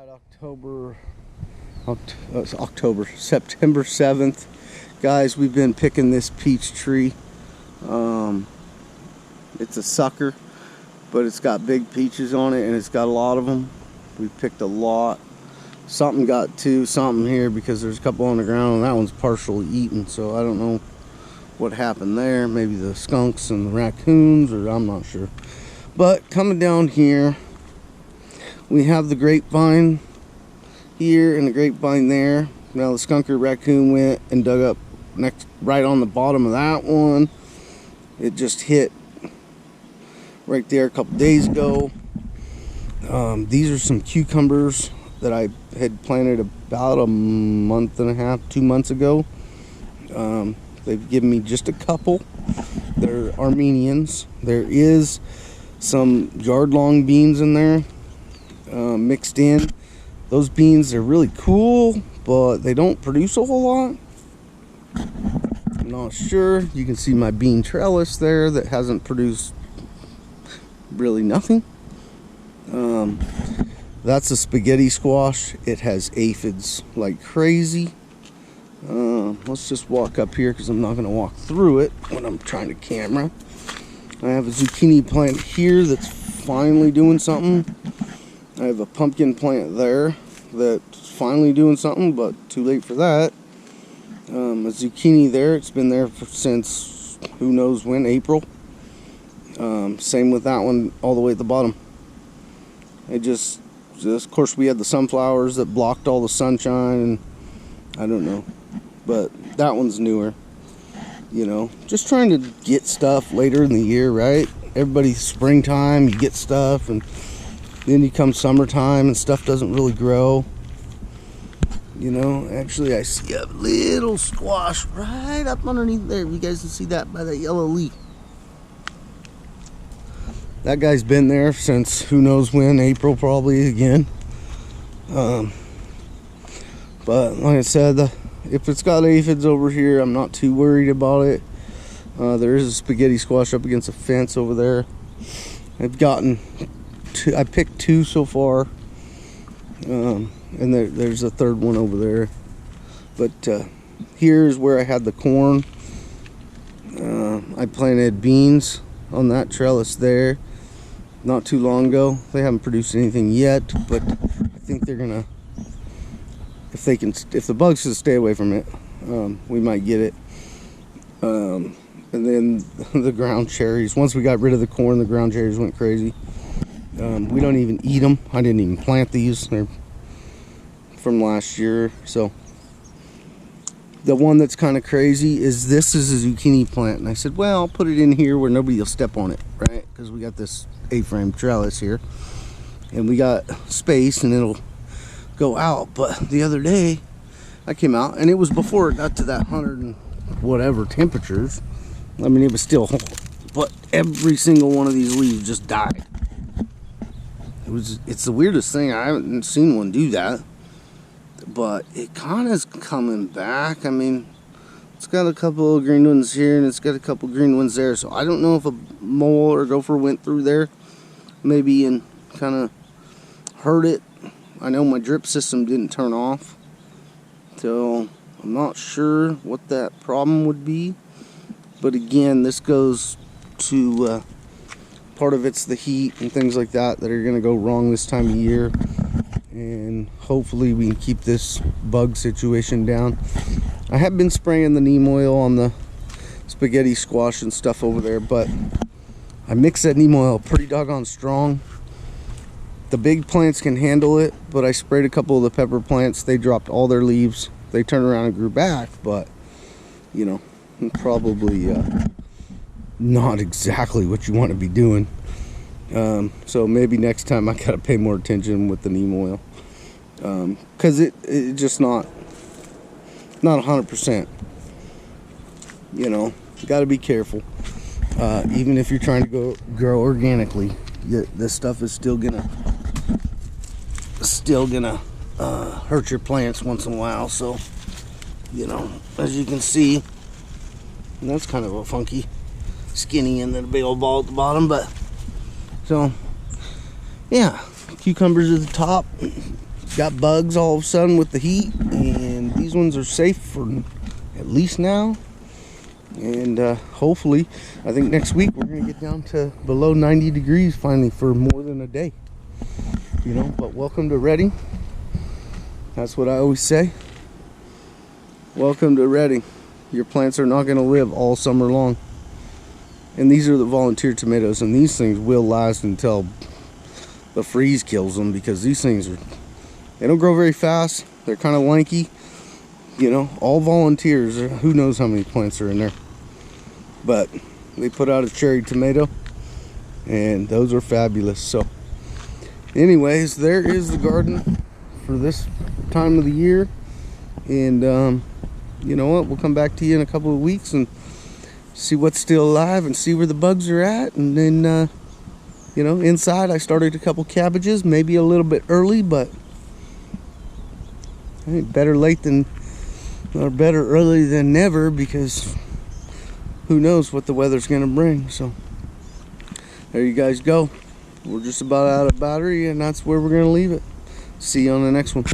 September 7th. Guys, we've been picking this peach tree. It's a sucker, but it's got big peaches on it and it's got a lot of them. We picked a lot. Something got something here because there's a couple on the ground and that one's partially eaten, so I don't know what happened there. Maybe the skunks and the raccoons, or I'm not sure. But coming down here, we have the grapevine here and the grapevine there. Now the skunk or raccoon went and dug up right on the bottom of that one. It just hit right there a couple days ago. These are some cucumbers that I had planted about a month and a half, 2 months ago. They've given me just a couple. They're Armenians. There is some yard-long beans in there mixed in. Those beans are really cool, but they don't produce a whole lot. I'm not sure. You can see my bean trellis there that hasn't produced really nothing. That's a spaghetti squash. It has aphids like crazy. Let's just walk up here because I'm not going to walk through it when I'm trying to camera. I have a zucchini plant here that's finally doing something. I have a pumpkin plant there that's finally doing something, but too late for that. A zucchini there. It's been there since who knows when, April. Same with that one all the way at the bottom. Of course, we had the sunflowers that blocked all the sunshine, and I don't know. But that one's newer. You know, just trying to get stuff later in the year, right? Everybody's springtime, you get stuff, and then you come summertime and stuff doesn't really grow. You know, actually I see a little squash right up underneath there. You guys can see that by that yellow leaf. That guy's been there since who knows when, April probably again. But like I said, if it's got aphids over here, I'm not too worried about it. There is a spaghetti squash up against a fence over there. I've gotten two, I picked two so far. And there's a third one over there. But here's where I had the corn. I planted beans on that trellis there not too long ago. They haven't produced anything yet, but I think they're gonna, if the bugs can stay away from it, we might get it. And then the ground cherries, once we got rid of the corn, the ground cherries went crazy. We don't even eat them. I didn't even plant these. They're from last year. So the one that's kind of crazy is this is a zucchini plant, and I said, well, I'll put it in here where nobody will step on it, right? Because we got this A-frame trellis here and we got space and it'll go out. But the other day I came out and it was before it got to that 100 and whatever temperatures. I mean, it was still, but every single one of these leaves just died. It's the weirdest thing. I haven't seen one do that, but it kind of is coming back. I mean, it's got a couple of green ones here and it's got a couple green ones there, so I don't know if a mole or gopher went through there maybe and kind of hurt it. I know my drip system didn't turn off, so I'm not sure what that problem would be. But again, this goes to part of it's the heat and things like that that are going to go wrong this time of year, and hopefully we can keep this bug situation down. I have been spraying the neem oil on the spaghetti squash and stuff over there, but I mix that neem oil pretty doggone strong. The big plants can handle it, but I sprayed a couple of the pepper plants. They dropped all their leaves. They turned around and grew back, but you know, probably not exactly what you want to be doing. So maybe next time I gotta pay more attention with the neem oil, because it just not 100%. You know, you got to be careful. Even if you're trying to grow organically, this stuff is still gonna hurt your plants once in a while. So, you know, as you can see, and that's kind of a funky skinny and then a big old ball at the bottom. But so yeah, cucumbers at the top, got bugs all of a sudden with the heat, and these ones are safe for at least now. And hopefully, I think next week we're gonna get down to below 90 degrees finally for more than a day. You know, but welcome to Reading. That's what I always say. Welcome to Reading. Your plants are not gonna live all summer long. And these are the volunteer tomatoes, and these things will last until the freeze kills them, because these things they don't grow very fast. They're kind of lanky. You know, all volunteers. Who knows how many plants are in there. But they put out a cherry tomato, and those are fabulous. So anyways, there is the garden for this time of the year. And you know what, we'll come back to you in a couple of weeks and see what's still alive and see where the bugs are at. And then you know, inside I started a couple cabbages, maybe a little bit early, but I think better late than, or better early than never, because who knows what the weather's gonna bring. So there you guys go. We're just about out of battery, and that's where we're gonna leave it. See you on the next one.